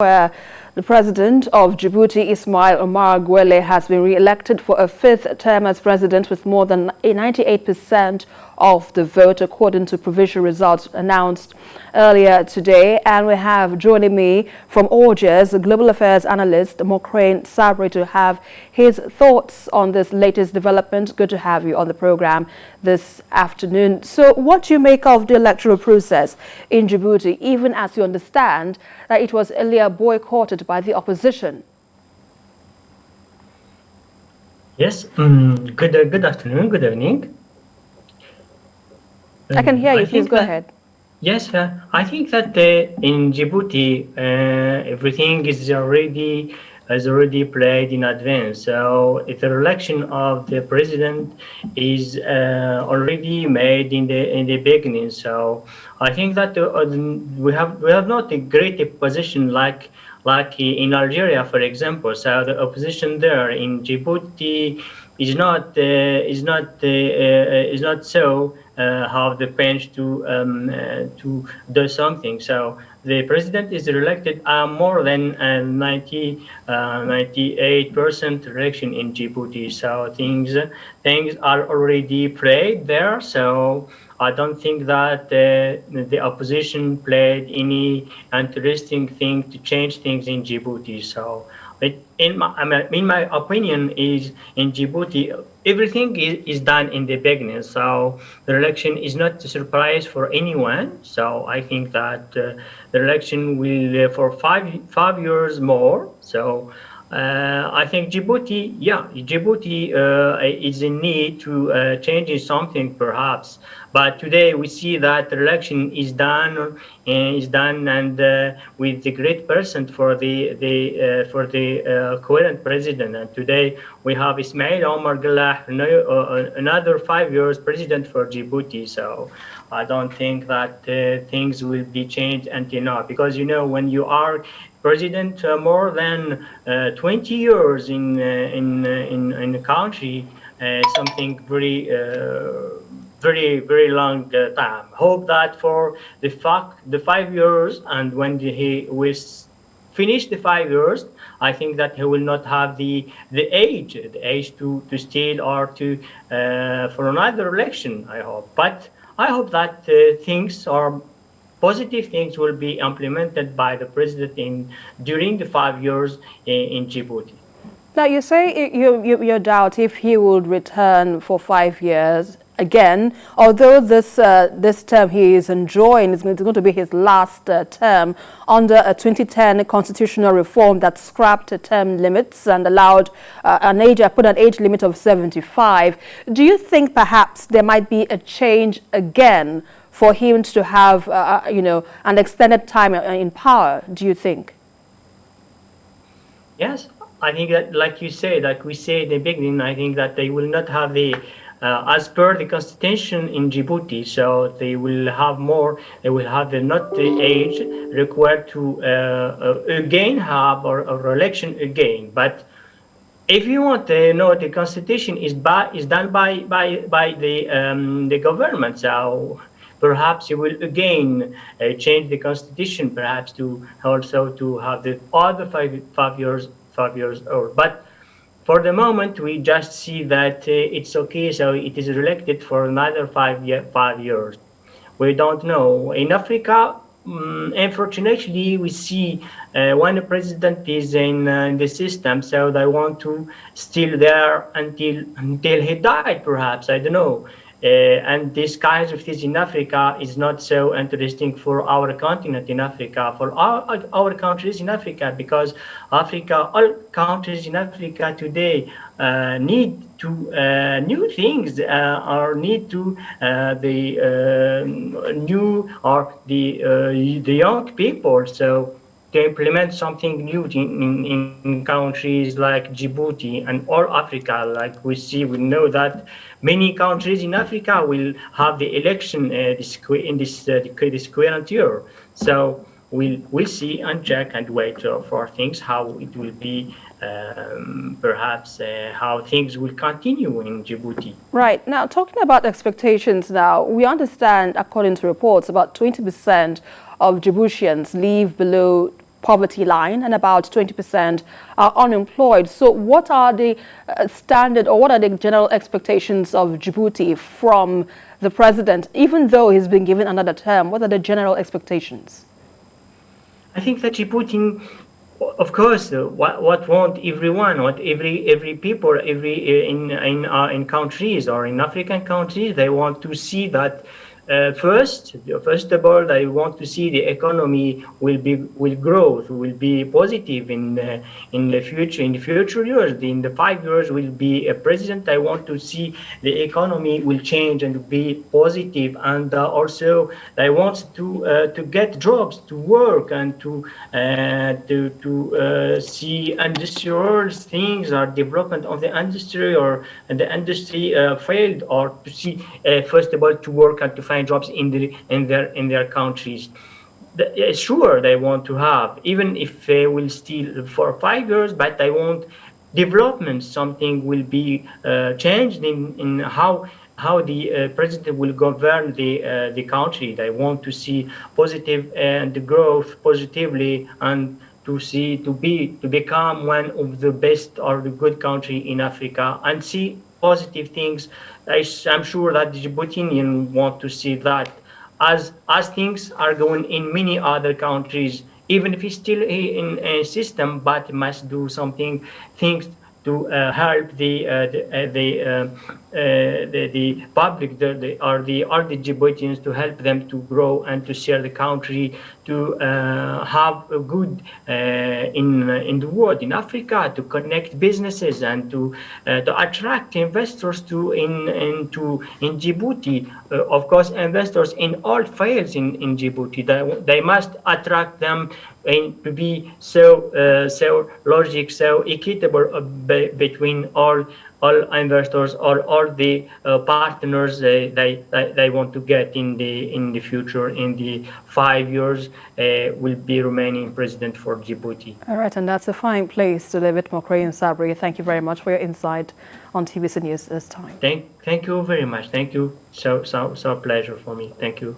Where the president of Djibouti, Ismail Omar Guelleh, has been re-elected for a fifth term as president with more than 98% of the vote, according to provisional results announced earlier today. And we have joining me from Algiers, the global affairs analyst Mokrane Sabri, to have his thoughts on this latest development. Good to have you on the program this afternoon. So what do you make of the electoral process in Djibouti, even as you understand that it was earlier boycotted by the opposition? Yes, good afternoon, good evening. I can hear you, please go ahead. Yes, I think that in Djibouti, everything is already played in advance. So the election of the president is already made in the beginning. So I think that we have not a great position like in Algeria, for example. So the opposition there in Djibouti is not so have the bench to do something. So the president is elected more than 98% election in Djibouti. So things are already played there. So I don't think that the opposition played any interesting thing to change things in Djibouti. So, but in my opinion, is in Djibouti everything is done in the beginning. So the election is not a surprise for anyone. So I think that the election will for five years more. So I think Djibouti is in need to change something perhaps. But today we see that the election is done and with the great percent for the current president. And today we have Ismail Omar Guelleh, another 5 years president for Djibouti. So I don't think that things will be changed until now, because when you are president more than 20 years in a country, something very long time. Hope that for the 5 years, and when he will finish the 5 years, I think that he will not have the age to steal or to for another election. I hope, but I hope that things are positive things will be implemented by the president during the 5 years in Djibouti. Now, you say you doubt if he would return for 5 years again, although this term he is enjoying is going to be his last term under a 2010 constitutional reform that scrapped term limits and allowed put an age limit of 75. Do you think perhaps there might be a change again for him to have an extended time in power? Do you think? Yes, I think that, like we say in the beginning, I think that they will not have the as per the constitution in Djibouti, so they will have not the age required to again have or election again. But if you want to know, the constitution is done by the government. So perhaps you will again change the constitution, perhaps to also to have the other 5 years old. But for the moment, we just see that it's okay. So it is elected for another 5 years. We don't know. In Africa, unfortunately, we see when a president is in the system, so they want to still there until he died, perhaps. I don't know. And this kind of things in Africa is not so interesting for our continent in Africa, for our countries in Africa, because all countries in Africa today need to new things or need to the young people. So to implement something new in countries like Djibouti and all Africa, like we know that many countries in Africa will have the election this current year. So we'll see and check and wait for things, how it will be, perhaps how things will continue in Djibouti. Right. Now, talking about expectations now, we understand, according to reports, about 20% of Djiboutians live below poverty line and about 20% are unemployed. So what are the standard, or what are the general expectations of Djibouti from the president, even though he's been given another term? What are the general expectations? I think that Djibouti, of course, what want everyone, what every people, in countries or in African countries, they want to see that first of all, they want to see the economy will grow, will be positive in the future. In the future years, in the 5 years, will be a president. I want to see the economy will change and be positive, and also they want to get jobs, to work, and to see industrial things or development of the industry, or the industry failed, or to see first of all to work and to find jobs in their countries. Sure, they want to have, even if they will still for 5 years, but they want development. Something will be changed in how the president will govern the country. They want to see positive and growth positively, and to become one of the best or the good country in Africa, and see positive things. I'm sure that the Djiboutian want to see that, as things are going in many other countries, even if it's still in a system, but must do something things to help the public, or the Djiboutians, to help them to grow and to share the country, to have a good in the world, in Africa, to connect businesses and to attract investors in Djibouti. Of course, investors in all fields in Djibouti, they must attract them to be so logic, so equitable between all investors, all the partners they want to get in the future. In the 5 years, will be remaining president for Djibouti. All right, and that's a fine place to leave it. Mokrayan Sabri, thank you very much for your insight on TVC News this time. Thank you very much. Thank you. So pleasure for me. Thank you.